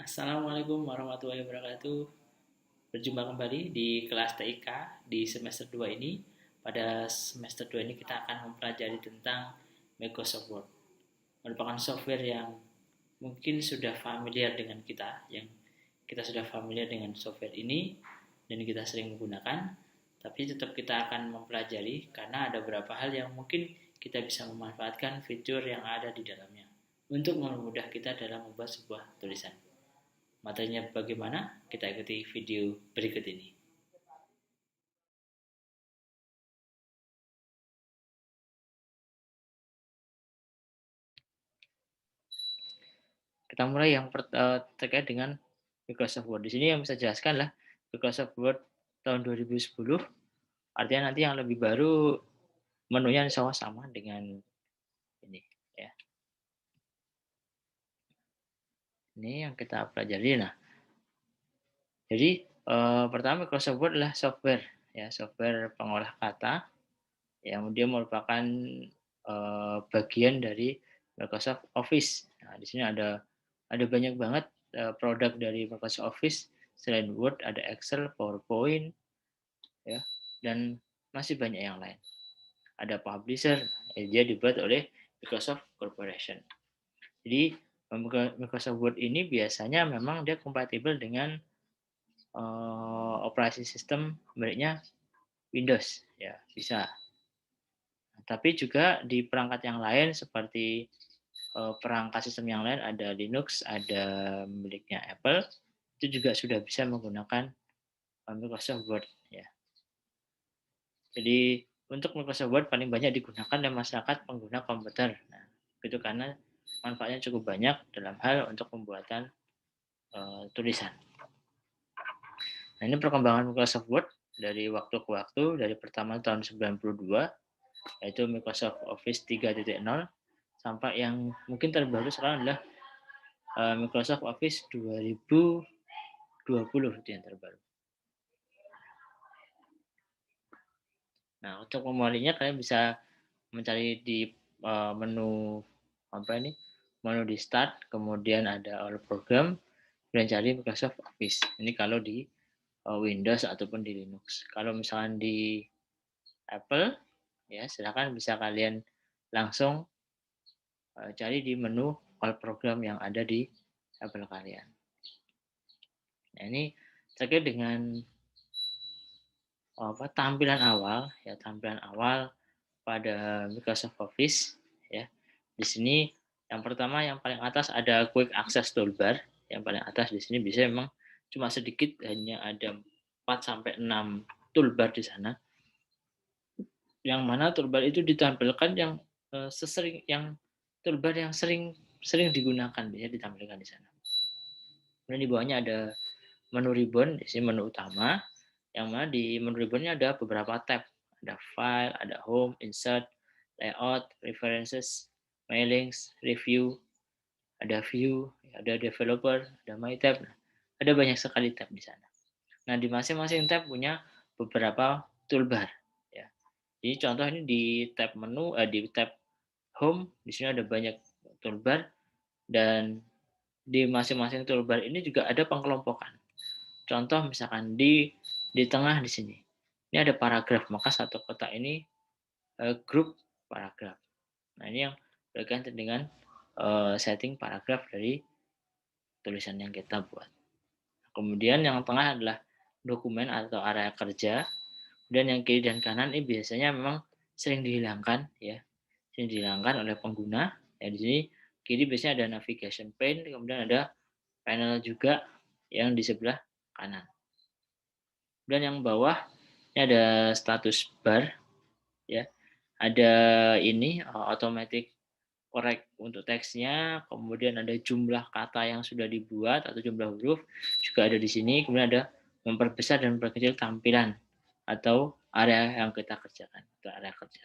Assalamualaikum warahmatullahi wabarakatuh. Berjumpa kembali di kelas TIK di semester 2 ini. Pada semester 2 ini kita akan mempelajari tentang Microsoft Word. Merupakan software yang mungkin sudah familiar dengan kita, yang kita sudah familiar dengan software ini dan kita sering menggunakan, tapi tetap kita akan mempelajari karena ada beberapa hal yang mungkin kita bisa memanfaatkan fitur yang ada di dalamnya untuk mempermudah kita dalam membuat sebuah tulisan. Materinya bagaimana? Kita ikuti video berikut ini. Kita mulai yang terkait dengan Microsoft Word. Di sini yang bisa jelaskan lah Microsoft Word tahun 2010. Artinya nanti yang lebih baru menunya sama dengan ini ya. Ini yang kita pelajari. Nah, jadi pertama Microsoft Word adalah software ya, software pengolah kata yang dia merupakan bagian dari Microsoft Office. Nah, di sini ada banyak banget produk dari Microsoft Office. Selain Word ada Excel, PowerPoint, ya, dan masih banyak yang lain. Ada publisher, dia dibuat oleh Microsoft Corporation. Jadi Microsoft Word ini biasanya memang dia kompatibel dengan operasi sistem miliknya Windows, ya bisa. Tapi juga di perangkat yang lain seperti perangkat sistem yang lain ada Linux, ada miliknya Apple, itu juga sudah bisa menggunakan Microsoft Word ya. Jadi untuk Microsoft Word paling banyak digunakan oleh masyarakat pengguna komputer. Nah, itu karena manfaatnya cukup banyak dalam hal untuk pembuatan tulisan. Nah, ini perkembangan Microsoft Word dari waktu ke waktu, dari pertama tahun 92 yaitu Microsoft Office 3.0 sampai yang mungkin terbaru sekarang adalah Microsoft Office 2020 itu yang terbaru. Nah, untuk memulainya kalian bisa mencari di menu apa ini? Menu di Start, kemudian ada All Program, dan cari Microsoft Office. Ini kalau di Windows ataupun di Linux. Kalau misalkan di Apple, ya silakan bisa kalian langsung cari di menu All Program yang ada di Apple kalian. Nah, ini terkait dengan tampilan awal ya, tampilan awal pada Microsoft Office ya. Di sini yang pertama yang paling atas ada Quick Access Toolbar. Yang paling atas di sini bisa memang cuma sedikit, hanya ada 4 sampai 6 toolbar di sana. Yang mana toolbar itu ditampilkan yang sesering yang toolbar yang sering sering digunakan bisa ditampilkan di sana. Kemudian di bawahnya ada menu ribbon, di sini menu utama, yang mana di menu ribbonnya ada beberapa tab. Ada file, ada home, insert, layout, references, mailings, review, ada view, ada developer, ada my tab. Ada banyak sekali tab di sana. Nah, di masing-masing tab punya beberapa toolbar. Ya. Jadi contoh ini di tab menu, di tab home, di sini ada banyak toolbar dan di masing-masing toolbar ini juga ada pengelompokan. Contoh misalkan di tengah di sini. Ini ada paragraf, maka satu kotak ini grup paragraf. Nah, ini yang berkaitan dengan setting paragraf dari tulisan yang kita buat. Kemudian yang tengah adalah dokumen atau area kerja. Dan yang kiri dan kanan ini biasanya memang sering dihilangkan ya. Sering dihilangkan oleh pengguna. Ya, di sini kiri biasanya ada navigation pane, kemudian ada panel juga yang di sebelah kanan. Dan yang bawah ini ada status bar ya. Ada ini automatic correct untuk teksnya, kemudian ada jumlah kata yang sudah dibuat atau jumlah huruf juga ada di sini, kemudian ada memperbesar dan memperkecil tampilan atau area yang kita kerjakan atau area kerja.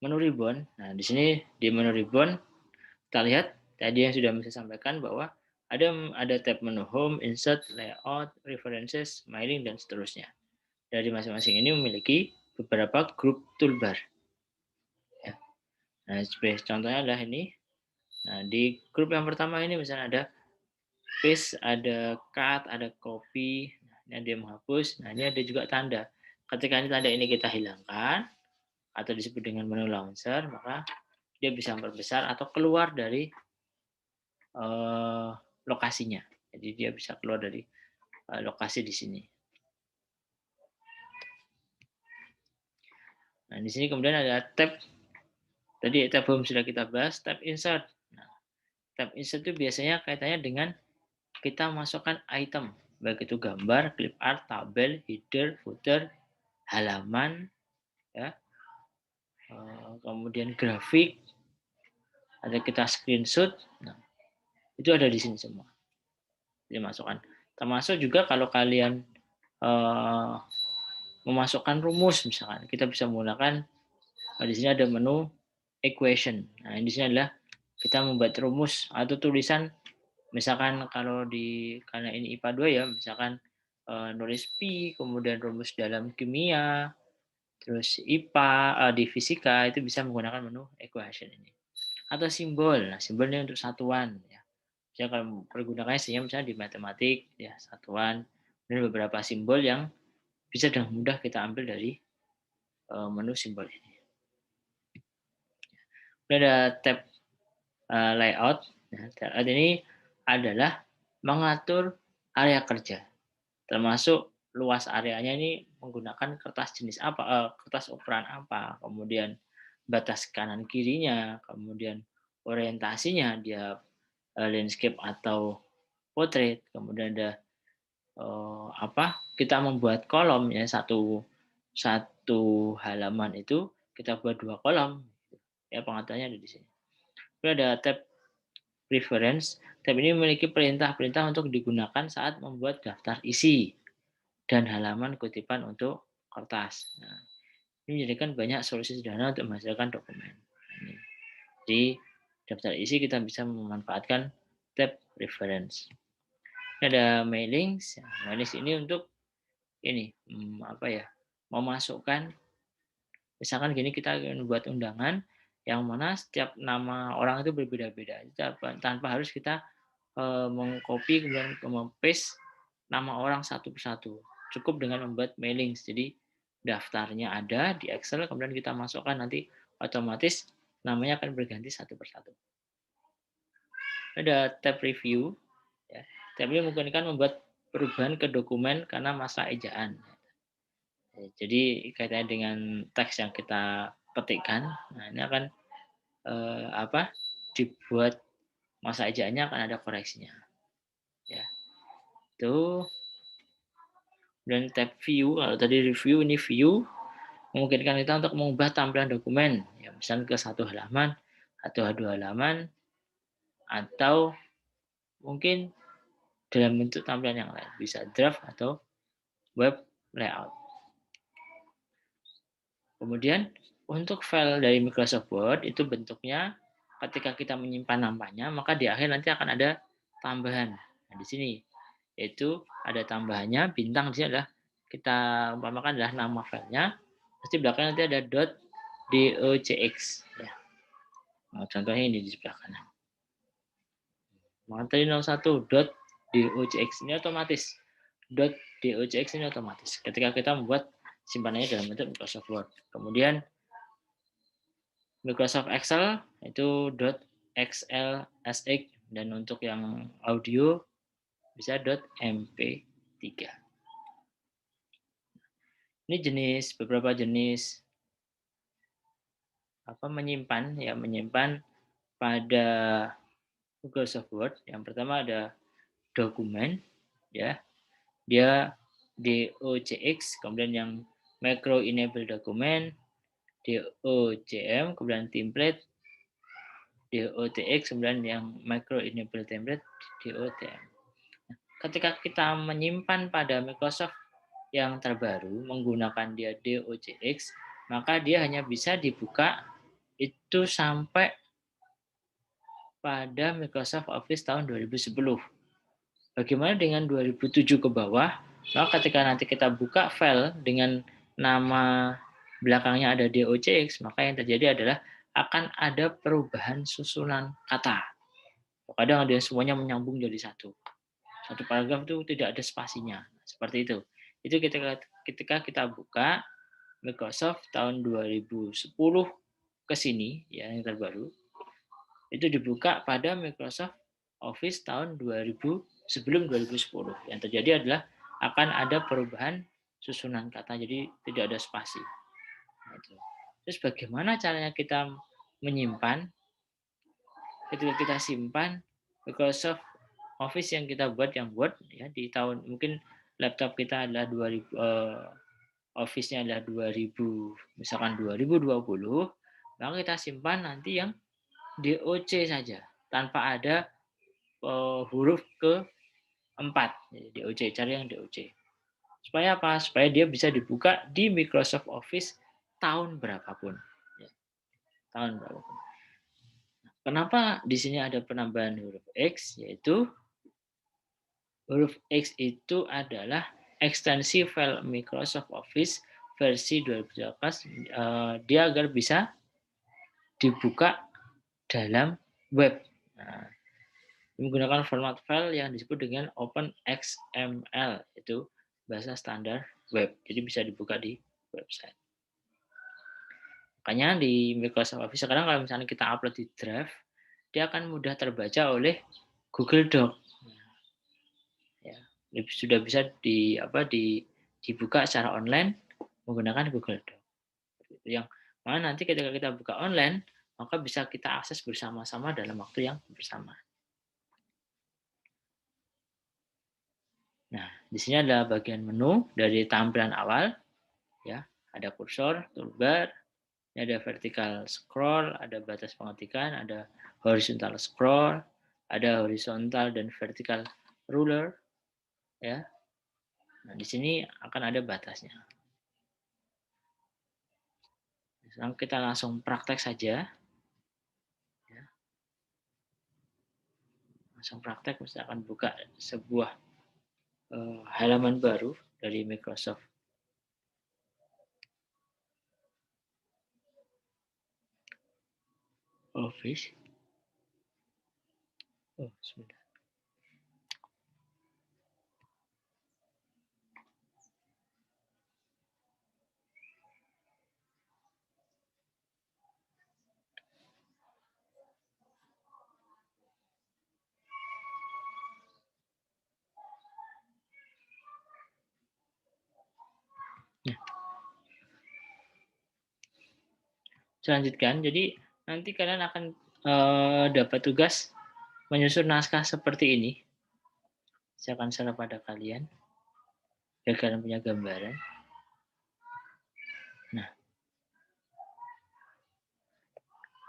Menu ribbon. Nah, di sini di menu ribbon kita lihat tadi yang sudah saya sampaikan bahwa ada tab menu home, insert, layout, references, mailing dan seterusnya. Dari masing-masing ini memiliki beberapa grup toolbar. Ya. Nah, contohnya adalah ini Nah, di grup yang pertama ini misalnya ada paste, ada cut, ada copy. Nah, ini dia menghapus. Nah, ini ada juga tanda. Ketika ini tanda ini kita hilangkan atau disebut dengan menu launcher, maka dia bisa memperbesar atau keluar dari lokasinya. Jadi dia bisa keluar dari lokasi di sini. Nah, di sini kemudian ada tab. Tadi tab home sudah kita bahas, tab insert. Nah, tab insert itu biasanya kaitannya dengan kita masukkan item, baik itu gambar, clip art, tabel, header, footer, halaman, ya, kemudian grafik, ada kita screenshot. Nah, itu ada di sini semua. Dimasukkan. Termasuk juga kalau kalian memasukkan rumus misalkan, kita bisa menggunakan di sini ada menu equation. Nah, di sini adalah kita membuat rumus atau tulisan, misalkan kalau di karena ini IPA 2 ya, misalkan nulis pi, kemudian rumus dalam kimia, terus IPA di fisika itu bisa menggunakan menu equation ini. Atau simbol. Nah, simbol ini untuk satuan ya. Misalnya kalau pergunakannya misalnya di matematik ya, satuan, dan beberapa simbol yang bisa dengan mudah kita ambil dari menu simbol ini. Kemudian ada tab layout. Nah, layout ini adalah mengatur area kerja, termasuk luas areanya ini menggunakan kertas jenis apa, kertas ukuran apa, kemudian batas kanan kirinya, kemudian orientasinya dia landscape atau portrait, kemudian ada kita membuat kolom ya, satu halaman itu kita buat 2 kolom ya, pengaturannya ada di sini. Kemudian ada tab preference. Tab ini memiliki perintah-perintah untuk digunakan saat membuat daftar isi dan halaman kutipan untuk kertas. Nah, ini menjadikan banyak solusi sederhana untuk menghasilkan dokumen. Ini. Di daftar isi kita bisa memanfaatkan tab preference. Ini ada mailings. Mailings ini untuk ini memasukkan, misalkan gini, kita buat undangan yang mana setiap nama orang itu berbeda-beda, tanpa harus kita mengcopy kemudian paste nama orang satu persatu. Cukup dengan membuat mailings. Jadi daftarnya ada di Excel, kemudian kita masukkan, nanti otomatis namanya akan berganti satu persatu. Ada tab review. Ya. Tab ini memungkinkan membuat perubahan ke dokumen karena masa ejaan. Jadi kaitannya dengan teks yang kita petikkan, nah ini akan dibuat masa ejaannya akan ada koreksinya. Ya, itu. Dan tab view, kalau tadi review, ini view memungkinkan kita untuk mengubah tampilan dokumen, ya, misalnya ke satu halaman atau 2 halaman, atau mungkin dalam bentuk tampilan yang lain, bisa draft atau web layout. Kemudian untuk file dari Microsoft Word itu bentuknya ketika kita menyimpan namanya, maka di akhir nanti akan ada tambahan. Nah, di sini yaitu ada tambahannya, bintang di sini adalah kita umpamakan adalah nama filenya, pasti belakangnya nanti ada .docx ya. Nah, contohnya ini di sebelah kanan. Maka tadi 01 .docx ini otomatis. .docx ini otomatis ketika kita membuat simpanannya dalam bentuk Microsoft Word. Kemudian Microsoft Excel itu .xlsx, dan untuk yang audio bisa .mp3. Ini beberapa jenis menyimpan pada Microsoft Word. Yang pertama ada dokumen, ya, dia docx, kemudian yang macro enable dokumen docm, kemudian template docx, kemudian yang macro enable template doctm. Ketika kita menyimpan pada Microsoft yang terbaru menggunakan dia docx, maka dia hanya bisa dibuka itu sampai pada Microsoft Office tahun 2010. Bagaimana dengan 2007 ke bawah? Maka ketika nanti kita buka file dengan nama belakangnya ada docx, maka yang terjadi adalah akan ada perubahan susunan kata. Kadang ada semuanya menyambung jadi satu paragraf itu tidak ada spasinya, seperti itu. Itu ketika kita buka Microsoft tahun 2010 ke sini, ya yang terbaru, itu dibuka pada Microsoft Office tahun 2000 sebelum 2010. Yang terjadi adalah akan ada perubahan susunan kata, jadi tidak ada spasi. Nah, itu. Terus bagaimana caranya kita menyimpan? Ketika kita simpan Microsoft Office yang kita buat yang Word ya di tahun mungkin laptop kita adalah 2000 Office-nya adalah 2000 misalkan 2020, maka kita simpan nanti yang DOC saja tanpa ada huruf keempat. Jadi DOC, cari yang DOC. Supaya apa? Supaya dia bisa dibuka di Microsoft Office tahun berapapun. Ya, tahun berapapun. Kenapa di sini ada penambahan huruf X? Yaitu huruf X itu adalah ekstensi file Microsoft Office versi 2018 dia agar bisa dibuka dalam web. Nah, menggunakan format file yang disebut dengan OpenXML, itu bahasa standar web. Jadi bisa dibuka di website. Makanya di Microsoft Office sekarang kalau misalnya kita upload di Drive, dia akan mudah terbaca oleh Google Doc. Ya, sudah bisa dibuka secara online menggunakan Google Doc. Yang mana nanti ketika kita buka online, maka bisa kita akses bersama-sama dalam waktu yang bersamaan. Nah, di sini ada bagian menu dari tampilan awal, ya, ada kursor, toolbar, ada vertical scroll, ada batas pengetikan, ada horizontal scroll, ada horizontal dan vertical ruler, ya. Nah, di sini akan ada batasnya. Sekarang kita langsung praktek saja. Ya. Langsung praktek, misalkan buka sebuah halaman baru dari Microsoft Office. Oh, sebentar. Nah, saya lanjutkan. Jadi nanti kalian akan dapat tugas menyusun naskah seperti ini. Saya akan share pada kalian biar kalian punya gambaran. Nah,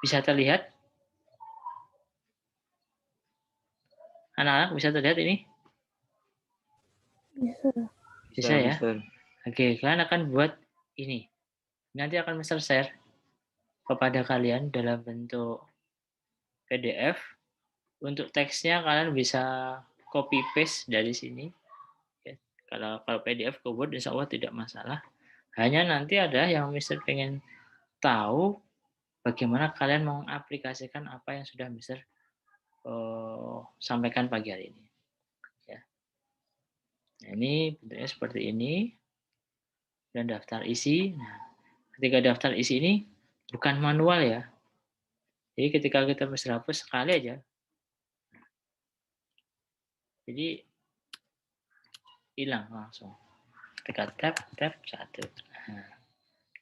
bisa terlihat? Anak-anak bisa terlihat ini? Bisa ya? Oke, kalian akan buat ini. Nanti akan Mister share kepada kalian dalam bentuk PDF. Untuk teksnya kalian bisa copy paste dari sini. Kalau PDF ke Word insya Allah tidak masalah. Hanya nanti ada yang Mister pengen tahu bagaimana kalian mengaplikasikan apa yang sudah Mister sampaikan pagi hari ini. Ya. Nah, ini bentuknya seperti ini dan daftar isi. Nah, ketika daftar isi ini bukan manual ya. Jadi ketika kita Mister hapus sekali aja. Jadi hilang langsung. Ketika tab satu. Nah,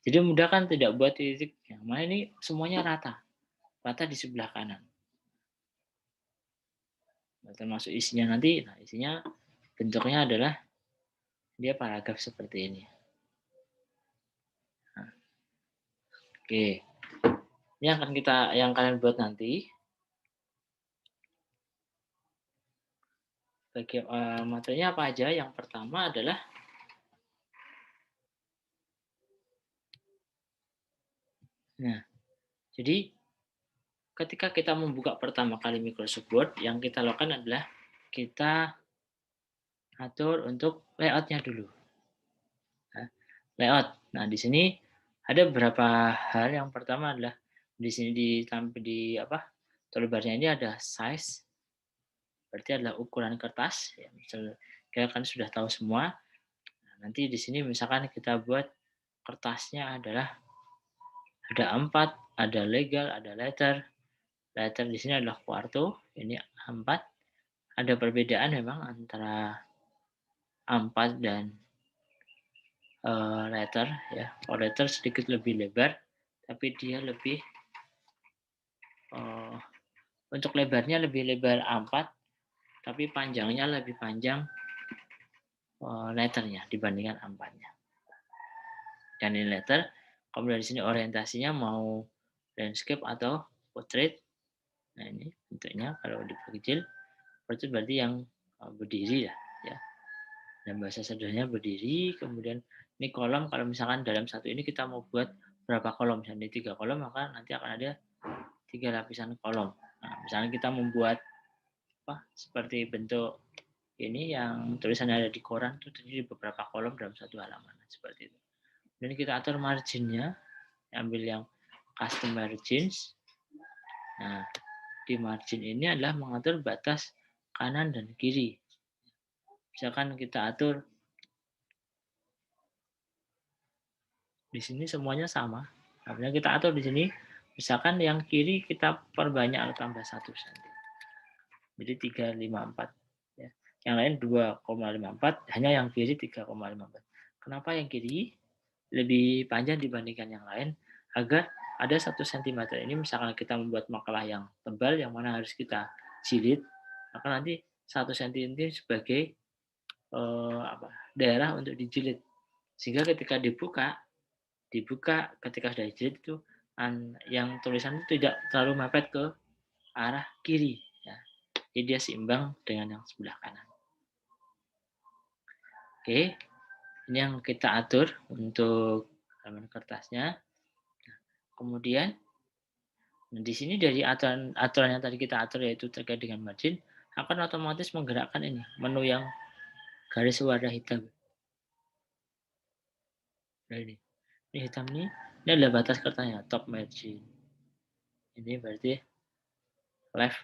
jadi mudah kan tidak buat titik yang mana ini semuanya rata di sebelah kanan. Nah, termasuk isinya nanti, nah isinya bentuknya adalah dia paragraf seperti ini. Nah, oke, ini akan yang kalian buat nanti. Materinya apa aja? Yang pertama adalah jadi ketika kita membuka pertama kali Microsoft Word, yang kita lakukan adalah kita atur untuk layoutnya dulu. Nah, layout. Nah, di sini ada beberapa hal. Yang pertama adalah di sini toolbarnya ini ada size, berarti adalah ukuran kertas. Ya, misal kita kan sudah tahu semua. Nah, nanti di sini misalkan kita buat kertasnya adalah ada 4, ada legal, ada letter. Letter di sini adalah quarto, ini 4. Ada perbedaan memang antara 4 dan letter ya. Kalau letter sedikit lebih lebar, tapi dia lebih uh, untuk lebarnya lebih lebar 4, tapi panjangnya lebih panjang letternya dibandingkan 4-nya. Dan ini letter, kalau dari sini orientasinya mau landscape atau portrait. Nah ini bentuknya kalau diperkecil, portrait berarti yang berdiri ya. Dan bahasa sederhananya berdiri, kemudian ini kolom, kalau misalkan dalam satu ini kita mau buat berapa kolom, misalnya 3 kolom, maka nanti akan ada 3 lapisan kolom. Nah, misalnya kita membuat seperti bentuk ini yang tulisannya ada di koran itu terdiri beberapa kolom dalam satu halaman seperti itu. Dan kita atur marginnya, ambil yang custom margins. Nah, di margin ini adalah mengatur batas kanan dan kiri. Misalkan kita atur di sini semuanya sama. Artinya kita atur di sini, misalkan yang kiri kita perbanyak atau tambah 1 cm. Jadi 354. Ya. Yang lain 2,54, hanya yang kiri 3,54. Kenapa yang kiri lebih panjang dibandingkan yang lain? Agar ada 1 cm ini misalkan kita membuat makalah yang tebal, yang mana harus kita jilid, maka nanti 1 cm ini sebagai daerah untuk dijilid. Sehingga ketika dibuka ketika sudah dijilid itu yang tulisan itu tidak terlalu mepet ke arah kiri ya. Jadi dia seimbang dengan yang sebelah kanan. Oke, ini yang kita atur untuk halaman kertasnya. Kemudian di sini dari aturan yang tadi kita atur yaitu terkait dengan margin akan otomatis menggerakkan ini menu yang garis warna hitam. Nah, ini hitam ini adalah batas kertasnya, top margin. Ini berarti left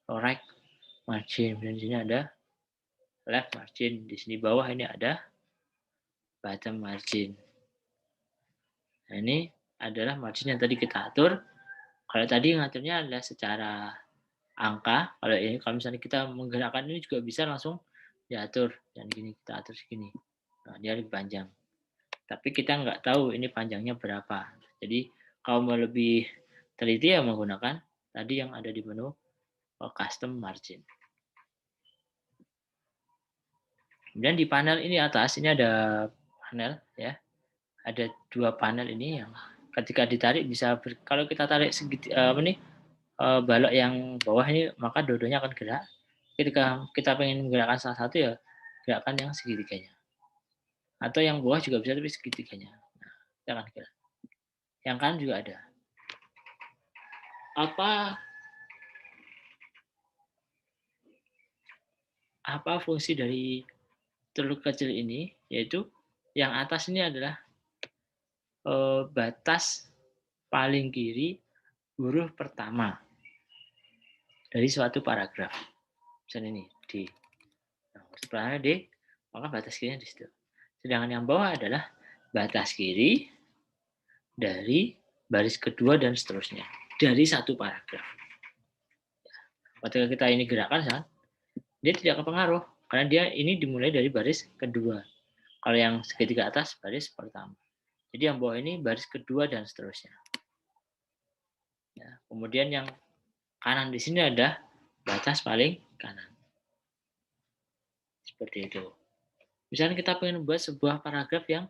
or right margin. Dan di sini ada left margin. Di sini bawah ini ada bottom margin. Nah, ini adalah margin yang tadi kita atur. Kalau tadi ngaturnya adalah secara angka. Kalau misalnya kita menggerakkan ini juga bisa langsung diatur. Dan gini kita atur segini. Nah, dia lebih panjang. Tapi kita nggak tahu ini panjangnya berapa. Jadi kalau mau lebih teliti ya menggunakan tadi yang ada di menu custom margin. Kemudian di panel ini atas ini ada panel ya. Ada 2 panel ini yang ketika ditarik bisa kalau kita tarik balok yang bawah ini maka dua-duanya akan gerak. Ketika kita pengen menggerakkan salah satu ya gerakan yang segitiganya. Atau yang bawah juga bisa tapi segitiganya. Nah, kita akan gerak. Yang kanan juga ada. Apa fungsi dari telur kecil ini? Yaitu yang atas ini adalah batas paling kiri huruf pertama dari suatu paragraf. Misalnya ini D. Nah, huruf pertama D, maka batas kirinya di situ. Sedangkan yang bawah adalah batas kiri dari baris kedua dan seterusnya dari satu paragraf. Ketika kita ini gerakan, dia tidak kepengaruh karena dia ini dimulai dari baris kedua. Kalau yang segitiga atas baris pertama. Jadi yang bawah ini baris kedua dan seterusnya. Ya, kemudian yang kanan di sini ada batas paling kanan. Seperti itu. Misalnya kita ingin membuat sebuah paragraf yang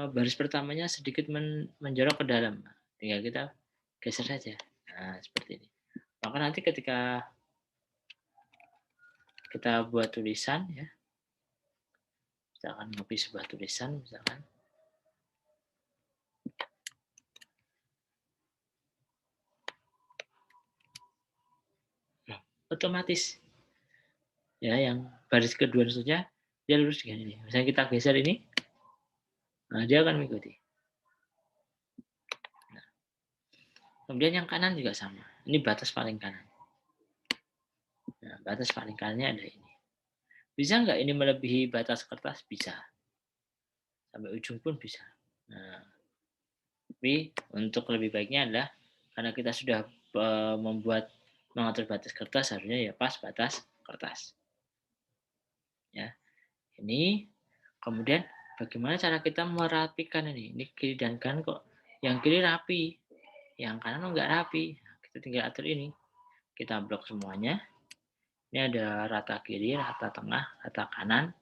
baris pertamanya sedikit menjorok ke dalam. Tinggal kita geser saja. Nah, seperti ini. Maka nanti ketika kita buat tulisan ya, misalkan copy sebuah tulisan misalkan otomatis ya yang baris kedua saja dia lurus dengan ini. Misalnya kita geser ini, nah dia akan mengikuti. Nah, kemudian yang kanan juga sama. Ini batas paling kanan. Nah, batas paling kanannya ada ini. Bisa nggak ini melebihi batas kertas? Bisa. Sampai ujung pun bisa. Nah, tapi untuk lebih baiknya adalah karena kita sudah mengatur batas kertas, harusnya ya pas batas kertas. Ya, ini kemudian bagaimana cara kita merapikan ini? Ini kiri dan kanan kok yang kiri rapi, yang kanan enggak rapi. Kita tinggal atur ini. Kita blok semuanya. Ini ada rata kiri, rata tengah, rata kanan.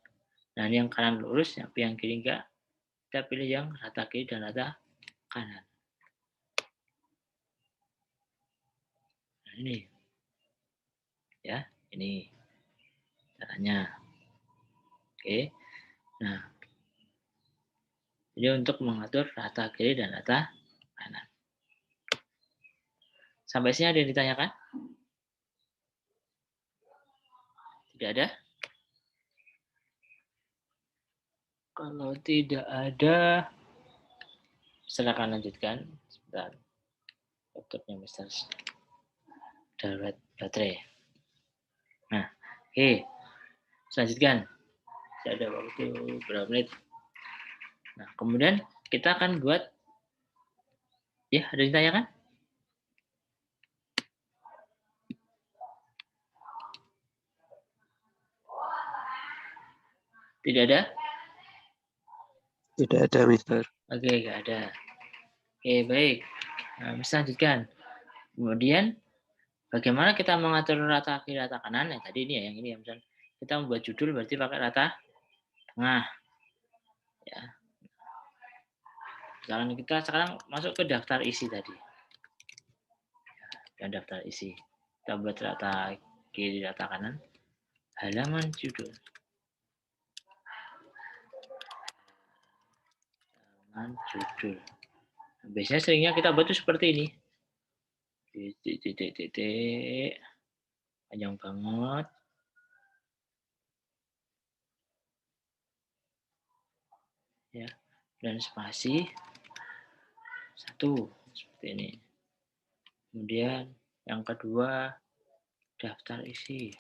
Nah, ini yang kanan lurus, yang kiri enggak. Kita pilih yang rata kiri dan rata kanan. Nah, ini. Ya, ini caranya. Oke. Nah, jadi untuk mengatur rata kiri dan rata kanan. Sampai sini ada yang ditanyakan? Tidak ada? Kalau tidak ada, silakan lanjutkan. Sebentar. Laptopnya Mister darurat baterai. Nah, oke. Selanjutkan. Tidak ada waktu berapa menit. Nah, kemudian kita akan buat, ya ada yang ditanyakan? Tidak ada? Tidak ada, Mister. Oke, tidak ada. Oke, baik. Nah, bisa lanjutkan. Kemudian, bagaimana kita mengatur rata kiri, rata kanan? Nah, tadi ini ya, yang ini ya. Misalnya, kita membuat judul berarti pakai rata tengah. Ya. Kita sekarang masuk ke daftar isi tadi. Dan daftar isi. Kita buat rata kiri, rata kanan. Halaman judul. Judul. Biasanya seringnya kita buat itu seperti ini. Titik. Panjang banget. Ya. Dan spasi. 1. Seperti ini. Kemudian yang kedua, daftar isi.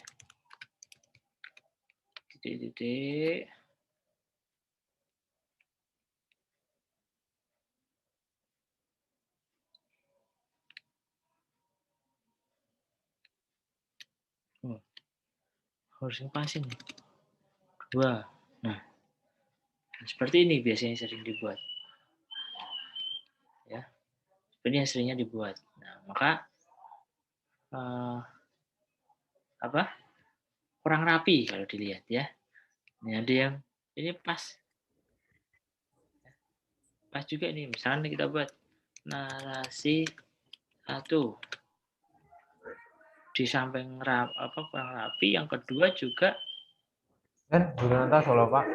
Titik. Oh, harus spasi nih. 2. Nah, seperti ini biasanya sering dibuat. Ya, seperti yang seringnya dibuat. Nah, maka kurang rapi kalau dilihat ya. Ini ada yang ini pas juga nih. Misalnya kita buat narasi 1 di samping kurang rapi. Yang kedua juga Dan Junanta Solo Pak.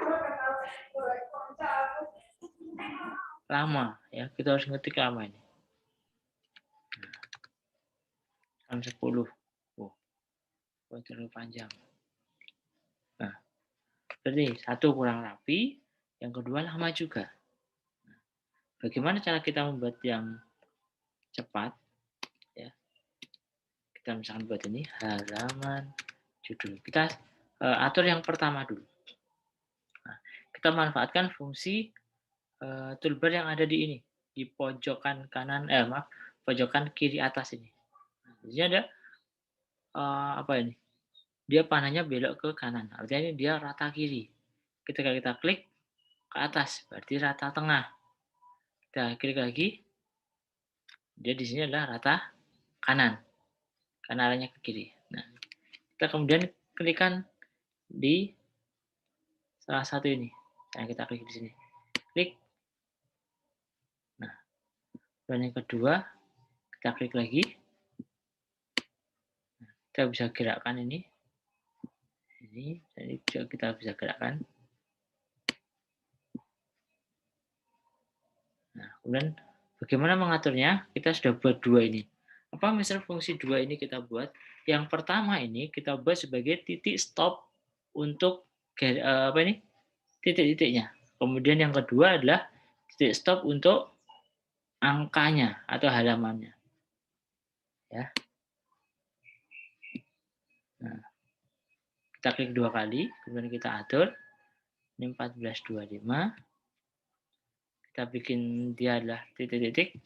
lama ya. Kita harus ngetik lama ini. Nah, 10. Oh, terlalu panjang. Nah, jadi 1 kurang rapi, yang kedua lama juga. Nah, bagaimana cara kita membuat yang cepat? Ya, kita misalkan buat ini halaman judul. Kita atur yang pertama dulu. Nah, kita manfaatkan fungsi toolbar yang ada di ini, di pojokan kanan, pojokan kiri atas ini. Nah, di sini ada apa ini? Dia panahnya belok ke kanan, artinya ini dia rata kiri. Ketika kita klik ke atas, berarti rata tengah. Kita klik lagi, dia di sini adalah rata kanan, karena arahnya ke kiri. Nah, kita kemudian klikkan di salah satu ini, yang kita klik di sini. Klik. Nah, dan yang kedua, kita klik lagi. Nah, kita bisa gerakkan ini. Jadi kita bisa gerakkan. Nah, kemudian bagaimana mengaturnya? Kita sudah buat 2 ini. Apa misalnya fungsi 2 ini kita buat? Yang pertama ini kita buat sebagai titik stop untuk titik-titiknya. Kemudian yang kedua adalah titik stop untuk angkanya atau halamannya. Ya. Nah, Kita klik 2 kali, kemudian kita atur. Ini 1425. Kita bikin dia adalah titik-titik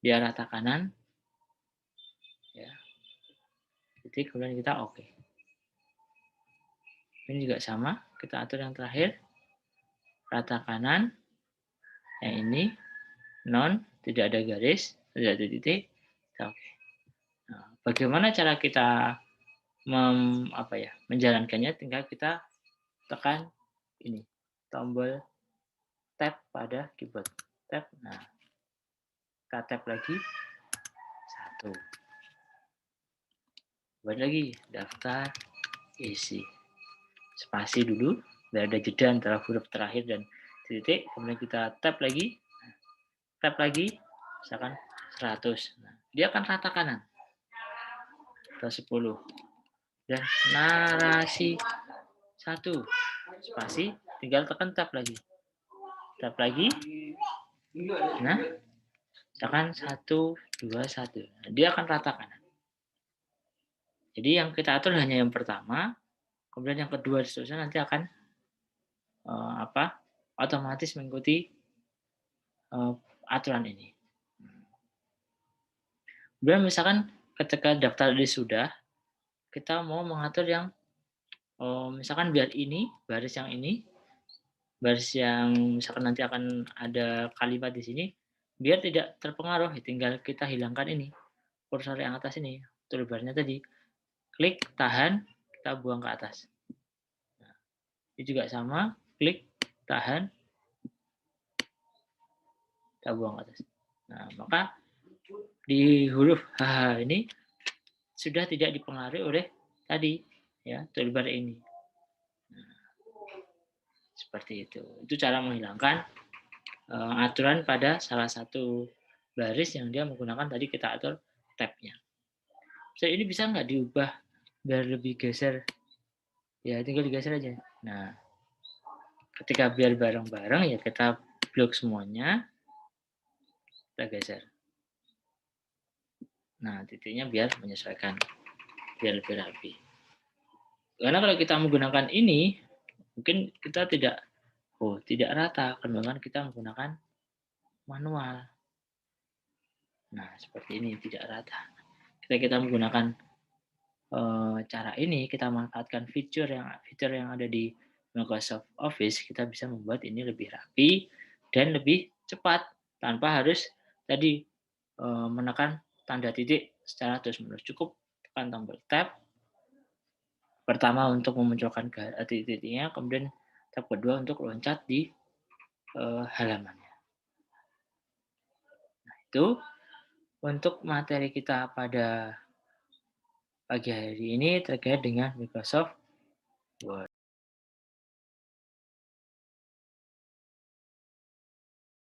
di arah kanan. Ya, titik, kemudian kita oke. Ini juga sama, kita atur yang terakhir. Rata kanan. Yang ini non, tidak ada garis, tidak ada titik. Kita oke. Nah, bagaimana cara kita menjalankannya? Tinggal kita tekan ini tombol tab pada keyboard. Tab. Nah, kita tab lagi. 1. Buat lagi daftar isi. Spasi dulu, biar ada jeda antara huruf terakhir dan titik. Kemudian kita tab lagi. Tab lagi, misalkan 100. Nah, dia akan rata kanan. Ke 10. Dan narasi 1. Spasi, tinggal tekan tab lagi. Tab lagi. Nah, misalkan 1, 2, 1. Nah, dia akan rata kanan. Jadi yang kita atur hanya yang pertama, kemudian yang kedua seterusnya nanti akan otomatis mengikuti aturan ini. Kemudian misalkan ketika daftar list sudah, kita mau mengatur yang misalkan biar ini, baris yang misalkan nanti akan ada kalimat di sini, biar tidak terpengaruh, tinggal kita hilangkan ini, kursor yang atas ini, toolbar-nya tadi. Klik, tahan, kita buang ke atas. Nah, ini juga sama, klik, tahan, kita buang ke atas. Nah, maka di huruf H ini sudah tidak dipengaruhi oleh tadi, ya, toolbar ini. Nah, seperti itu. Itu cara menghilangkan aturan pada salah satu baris yang dia menggunakan tadi kita atur tab-nya. So, ini bisa nggak diubah biar lebih geser? Ya, tinggal digeser aja. Nah, ketika biar bareng-bareng ya kita blok semuanya, kita geser. Nah, titiknya biar menyesuaikan, biar lebih rapi. Karena kalau kita menggunakan ini, mungkin kita tidak rata, karena kita menggunakan manual. Nah, seperti ini, tidak rata. Ketika kita menggunakan cara ini, kita manfaatkan fitur yang ada di Microsoft Office, kita bisa membuat ini lebih rapi dan lebih cepat tanpa harus tadi menekan tanda titik secara terus-menerus. Cukup tekan tombol tab pertama untuk memunculkan titik-titiknya, kemudian tab kedua untuk loncat di halamannya. Nah, itu untuk materi kita pada pagi hari ini terkait dengan Microsoft Word.